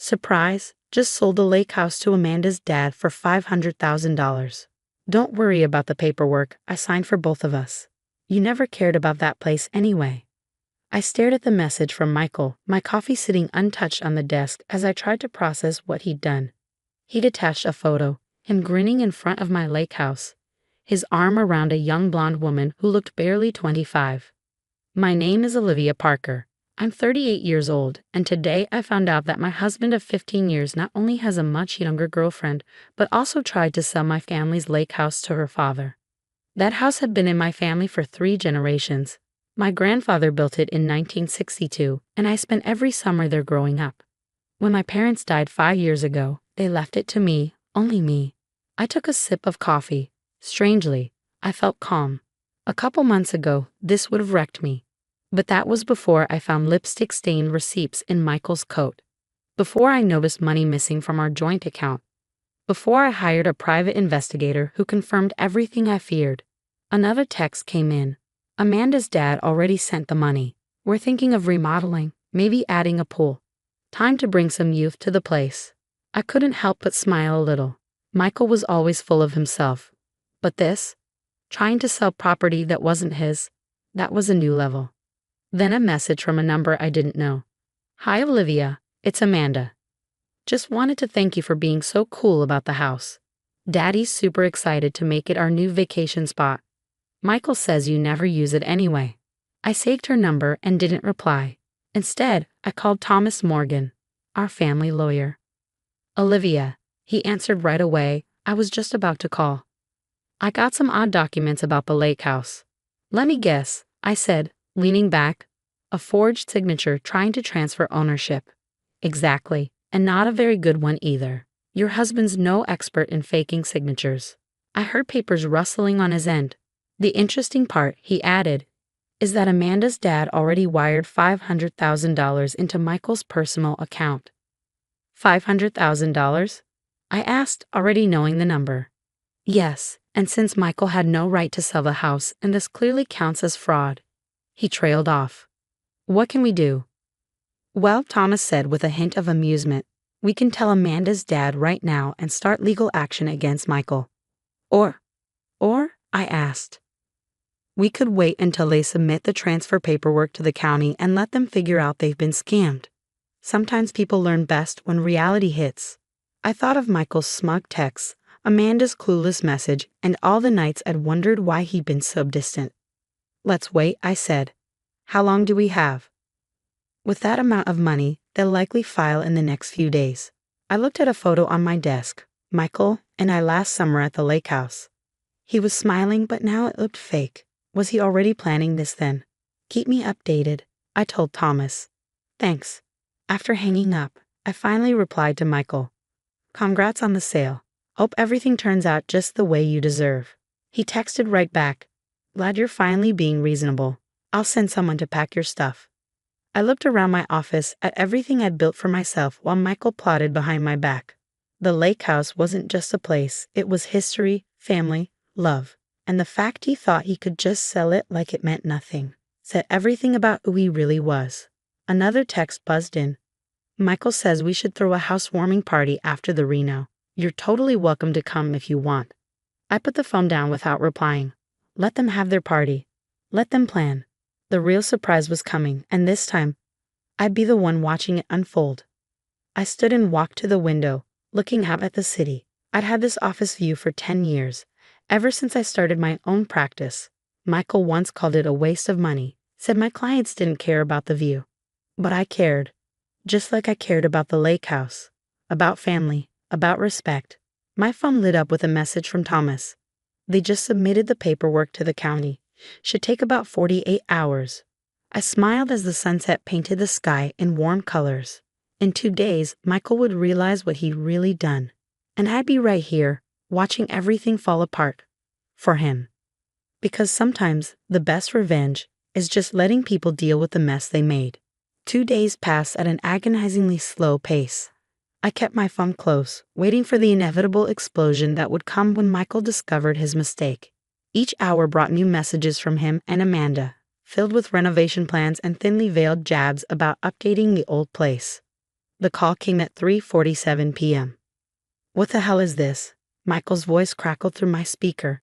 Surprise, just sold the lake house to Amanda's dad for $500,000. Don't worry about the paperwork, I signed for both of us. You never cared about that place anyway. I stared at the message from Michael, my coffee sitting untouched on the desk as I tried to process what he'd done. He'd attached a photo, him grinning in front of my lake house, his arm around a young blonde woman who looked barely 25. My name is Olivia Parker. I'm 38 years old, and today I found out that my husband of 15 years not only has a much younger girlfriend, but also tried to sell my family's lake house to her father. That house had been in my family for 3 generations. My grandfather built it in 1962, and I spent every summer there growing up. When my parents died 5 years ago, they left it to me, only me. I took a sip of coffee. Strangely, I felt calm. A couple months ago, this would have wrecked me. But that was before I found lipstick-stained receipts in Michael's coat. Before I noticed money missing from our joint account. Before I hired a private investigator who confirmed everything I feared. Another text came in. Amanda's dad already sent the money. We're thinking of remodeling, maybe adding a pool. Time to bring some youth to the place. I couldn't help but smile a little. Michael was always full of himself. But this? Trying to sell property that wasn't his? That was a new level. Then a message from a number I didn't know. Hi Olivia, it's Amanda. Just wanted to thank you for being so cool about the house. Daddy's super excited to make it our new vacation spot. Michael says you never use it anyway. I saved her number and didn't reply. Instead, I called Thomas Morgan, our family lawyer. Olivia, he answered right away. I was just about to call. I got some odd documents about the lake house. Let me guess, I said, leaning back. A forged signature trying to transfer ownership. Exactly, and not a very good one either. Your husband's no expert in faking signatures. I heard papers rustling on his end. The interesting part, he added, is that Amanda's dad already wired $500,000 into Michael's personal account. $500,000? I asked, already knowing the number. Yes, and since Michael had no right to sell the house and this clearly counts as fraud. He trailed off. What can we do? Well, Thomas said with a hint of amusement, we can tell Amanda's dad right now and start legal action against Michael. Or, I asked. We could wait until they submit the transfer paperwork to the county and let them figure out they've been scammed. Sometimes people learn best when reality hits. I thought of Michael's smug texts, Amanda's clueless message, and all the nights I'd wondered why he'd been so distant. Let's wait, I said. How long do we have? With that amount of money, they'll likely file in the next few days. I looked at a photo on my desk, Michael and I last summer at the lake house. He was smiling, but now it looked fake. Was he already planning this then? Keep me updated, I told Thomas. Thanks. After hanging up, I finally replied to Michael. Congrats on the sale. Hope everything turns out just the way you deserve. He texted right back. Glad you're finally being reasonable. I'll send someone to pack your stuff. I looked around my office at everything I'd built for myself while Michael plotted behind my back. The lake house wasn't just a place, it was history, family, love. And the fact he thought he could just sell it like it meant nothing said everything about who he really was. Another text buzzed in. Michael says we should throw a housewarming party after the reno. You're totally welcome to come if you want. I put the phone down without replying. Let them have their party. Let them plan. The real surprise was coming, and this time, I'd be the one watching it unfold. I stood and walked to the window, looking out at the city. I'd had this office view for 10 years, ever since I started my own practice. Michael once called it a waste of money, said my clients didn't care about the view. But I cared, just like I cared about the lake house, about family, about respect. My phone lit up with a message from Thomas. They just submitted the paperwork to the county. Should take about 48 hours. I smiled as the sunset painted the sky in warm colors. In 2 days, Michael would realize what he'd really done. And I'd be right here, watching everything fall apart. For him. Because sometimes, the best revenge is just letting people deal with the mess they made. 2 days passed at an agonizingly slow pace. I kept my phone close, waiting for the inevitable explosion that would come when Michael discovered his mistake. Each hour brought new messages from him and Amanda, filled with renovation plans and thinly veiled jabs about updating the old place. The call came at 3:47 p.m. What the hell is this? Michael's voice crackled through my speaker.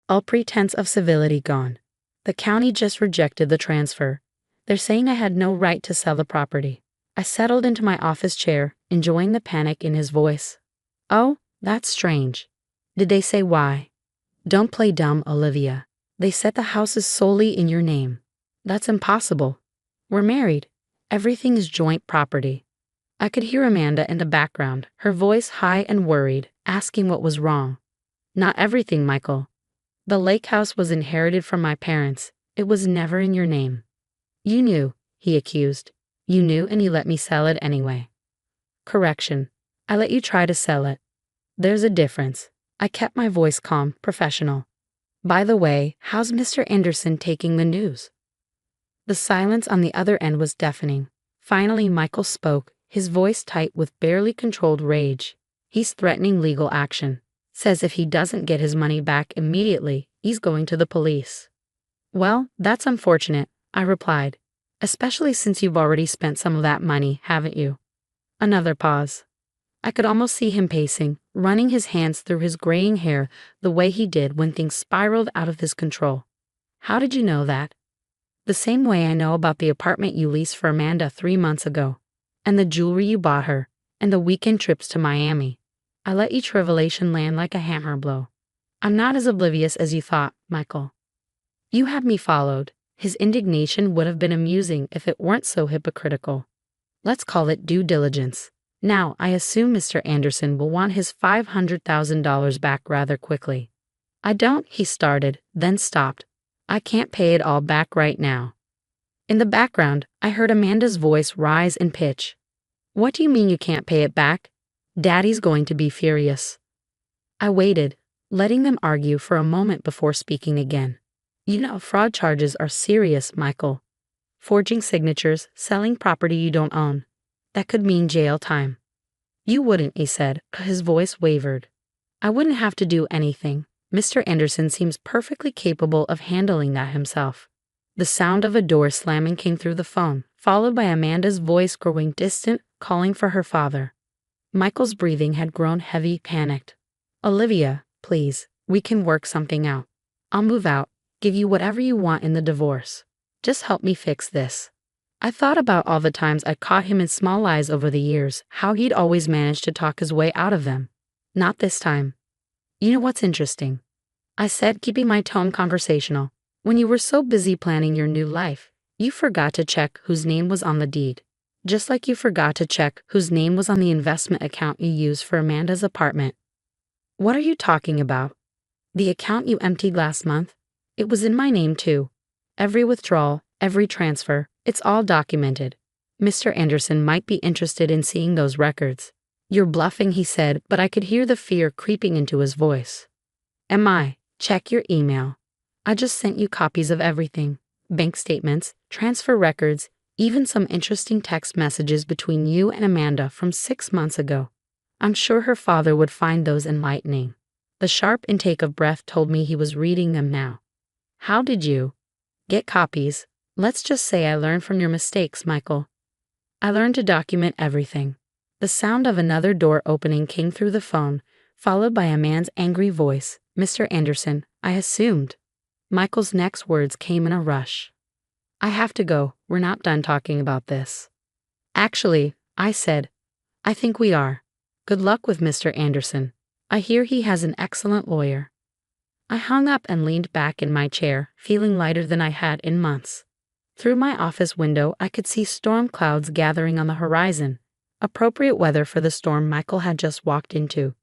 All pretense of civility gone. The county just rejected the transfer. They're saying I had no right to sell the property. I settled into my office chair, enjoying the panic in his voice. Oh, that's strange. Did they say why? Don't play dumb, Olivia. They said the house is solely in your name. That's impossible. We're married. Everything is joint property. I could hear Amanda in the background, her voice high and worried, asking what was wrong. Not everything, Michael. The lake house was inherited from my parents. It was never in your name. You knew, he accused. You knew and you let me sell it anyway. Correction. I let you try to sell it. There's a difference. I kept my voice calm, professional. By the way, how's Mr. Anderson taking the news? The silence on the other end was deafening. Finally, Michael spoke, his voice tight with barely controlled rage. He's threatening legal action. Says if he doesn't get his money back immediately, he's going to the police. Well, that's unfortunate, I replied. Especially since you've already spent some of that money, haven't you? Another pause. I could almost see him pacing, running his hands through his graying hair the way he did when things spiraled out of his control. How did you know that? The same way I know about the apartment you leased for Amanda 3 months ago, and the jewelry you bought her, and the weekend trips to Miami. I let each revelation land like a hammer blow. I'm not as oblivious as you thought, Michael. You had me followed. His indignation would have been amusing if it weren't so hypocritical. Let's call it due diligence. Now, I assume Mr. Anderson will want his $500,000 back rather quickly. I don't, he started, then stopped. I can't pay it all back right now. In the background, I heard Amanda's voice rise in pitch. What do you mean you can't pay it back? Daddy's going to be furious. I waited, letting them argue for a moment before speaking again. You know, fraud charges are serious, Michael. Forging signatures, selling property you don't own. That could mean jail time. You wouldn't, he said, his voice wavered. I wouldn't have to do anything. Mr. Anderson seems perfectly capable of handling that himself. The sound of a door slamming came through the phone, followed by Amanda's voice growing distant, calling for her father. Michael's breathing had grown heavy, panicked. Olivia, please, we can work something out. I'll move out, give you whatever you want in the divorce. Just help me fix this. I thought about all the times I'd caught him in small lies over the years, how he'd always managed to talk his way out of them. Not this time. You know what's interesting? I said, keeping my tone conversational. When you were so busy planning your new life, you forgot to check whose name was on the deed. Just like you forgot to check whose name was on the investment account you used for Amanda's apartment. What are you talking about? The account you emptied last month? It was in my name too. Every withdrawal, every transfer, it's all documented. Mr. Anderson might be interested in seeing those records. You're bluffing, he said, but I could hear the fear creeping into his voice. Am I? Check your email. I just sent you copies of everything. Bank statements, transfer records, even some interesting text messages between you and Amanda from 6 months ago. I'm sure her father would find those enlightening. The sharp intake of breath told me he was reading them now. How did you get copies? Let's just say I learned from your mistakes, Michael. I learned to document everything. The sound of another door opening came through the phone, followed by a man's angry voice. Mr. Anderson, I assumed. Michael's next words came in a rush. I have to go. We're not done talking about this. Actually, I said, I think we are. Good luck with Mr. Anderson. I hear he has an excellent lawyer. I hung up and leaned back in my chair, feeling lighter than I had in months. Through my office window, I could see storm clouds gathering on the horizon, appropriate weather for the storm Michael had just walked into.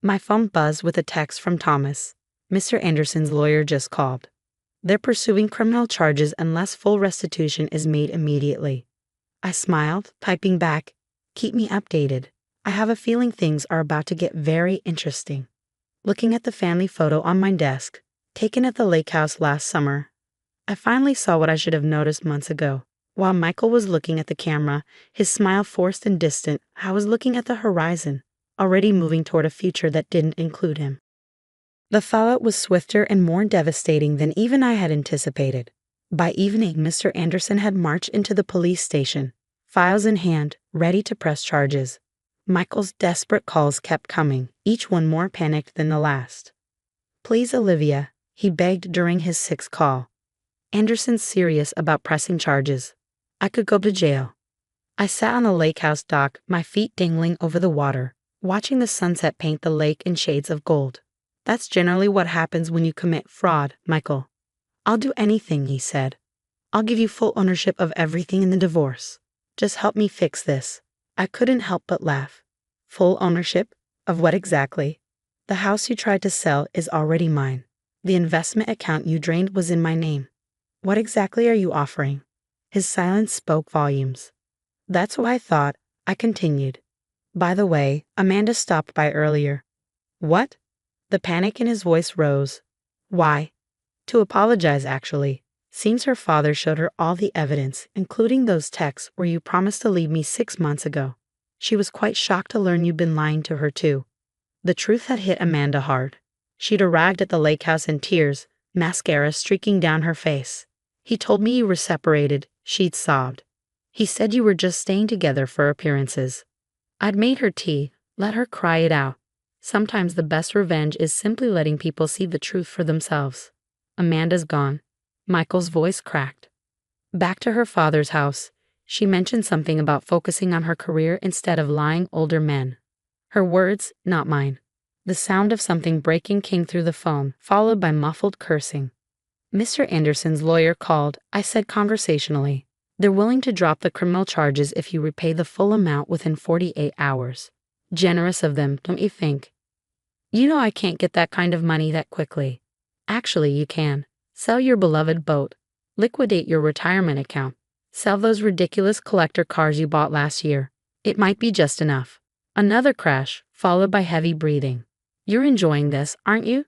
My phone buzzed with a text from Thomas. Mr. Anderson's lawyer just called. They're pursuing criminal charges unless full restitution is made immediately. I smiled, typing back, keep me updated. I have a feeling things are about to get very interesting. Looking at the family photo on my desk, taken at the lake house last summer, I finally saw what I should have noticed months ago. While Michael was looking at the camera, his smile forced and distant, I was looking at the horizon, already moving toward a future that didn't include him. The fallout was swifter and more devastating than even I had anticipated. By evening, Mr. Anderson had marched into the police station, files in hand, ready to press charges. Michael's desperate calls kept coming, each one more panicked than the last. "Please, Olivia," he begged during his sixth call. "Anderson's serious about pressing charges. I could go to jail." I sat on the lake house dock, my feet dangling over the water, watching the sunset paint the lake in shades of gold. "That's generally what happens when you commit fraud, Michael." "I'll do anything," he said. "I'll give you full ownership of everything in the divorce. Just help me fix this." I couldn't help but laugh. "Full ownership? Of what exactly?" "The house you tried to sell is already mine. The investment account you drained was in my name. What exactly are you offering?" His silence spoke volumes. "That's what I thought," I continued. "By the way, Amanda stopped by earlier." "What?" The panic in his voice rose. "Why?" "To apologize, actually. Seems her father showed her all the evidence, including those texts where you promised to leave me 6 months ago. She was quite shocked to learn you'd been lying to her too." The truth had hit Amanda hard. She'd arrived at the lake house in tears, mascara streaking down her face. "He told me you were separated," she'd sobbed. "He said you were just staying together for appearances." I'd made her tea, let her cry it out. Sometimes the best revenge is simply letting people see the truth for themselves. "Amanda's gone." Michael's voice cracked. "Back to her father's house. She mentioned something about focusing on her career instead of lying older men." Her words, not mine. The sound of something breaking came through the phone, followed by muffled cursing. "Mr. Anderson's lawyer called," I said conversationally. "They're willing to drop the criminal charges if you repay the full amount within 48 hours. Generous of them, don't you think?" "You know I can't get that kind of money that quickly." "Actually, you can. Sell your beloved boat. Liquidate your retirement account. Sell those ridiculous collector cars you bought last year. It might be just enough." Another crash, followed by heavy breathing. "You're enjoying this, aren't you?"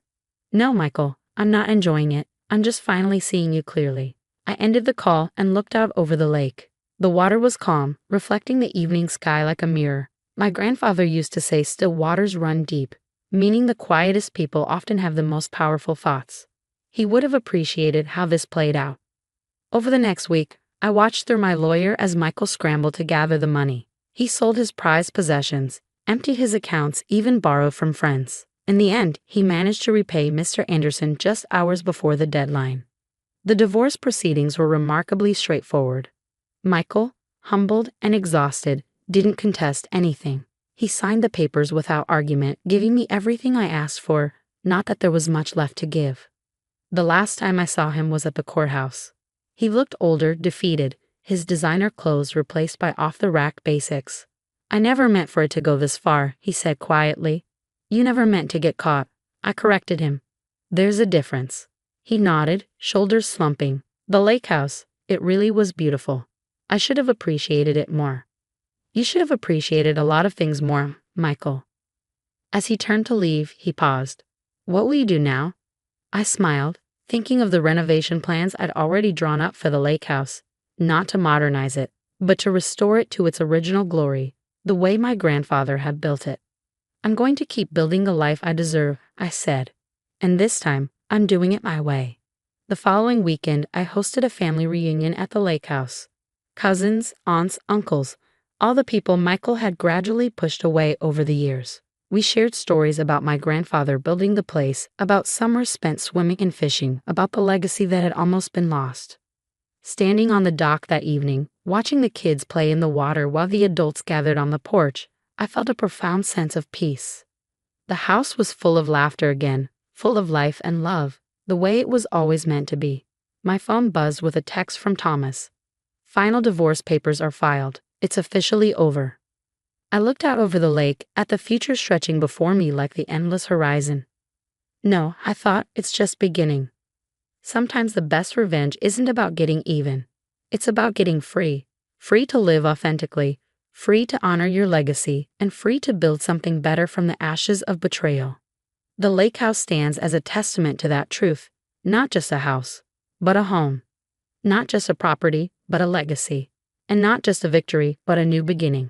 "No, Michael, I'm not enjoying it. I'm just finally seeing you clearly." I ended the call and looked out over the lake. The water was calm, reflecting the evening sky like a mirror. My grandfather used to say still waters run deep, meaning the quietest people often have the most powerful thoughts. He would have appreciated how this played out. Over the next week, I watched through my lawyer as Michael scrambled to gather the money. He sold his prized possessions, emptied his accounts, even borrowed from friends. In the end, he managed to repay Mr. Anderson just hours before the deadline. The divorce proceedings were remarkably straightforward. Michael, humbled and exhausted, didn't contest anything. He signed the papers without argument, giving me everything I asked for, not that there was much left to give. The last time I saw him was at the courthouse. He looked older, defeated, his designer clothes replaced by off-the-rack basics. "I never meant for it to go this far," he said quietly. "You never meant to get caught." I corrected him. "There's a difference." He nodded, shoulders slumping. "The lake house, it really was beautiful. I should have appreciated it more." "You should have appreciated a lot of things more, Michael." As he turned to leave, he paused. "What will you do now?" I smiled, thinking of the renovation plans I'd already drawn up for the lake house. Not to modernize it, but to restore it to its original glory, the way my grandfather had built it. "I'm going to keep building the life I deserve," I said. "And this time, I'm doing it my way." The following weekend, I hosted a family reunion at the lake house. Cousins, aunts, uncles, all the people Michael had gradually pushed away over the years. We shared stories about my grandfather building the place, about summers spent swimming and fishing, about the legacy that had almost been lost. Standing on the dock that evening, watching the kids play in the water while the adults gathered on the porch, I felt a profound sense of peace. The house was full of laughter again, full of life and love, the way it was always meant to be. My phone buzzed with a text from Thomas. "Final divorce papers are filed. It's officially over." I looked out over the lake, at the future stretching before me like the endless horizon. "No," I thought, "it's just beginning." Sometimes the best revenge isn't about getting even. It's about getting free. Free to live authentically, free to honor your legacy, and free to build something better from the ashes of betrayal. The lake house stands as a testament to that truth. Not just a house, but a home. Not just a property, but a legacy. And not just a victory, but a new beginning.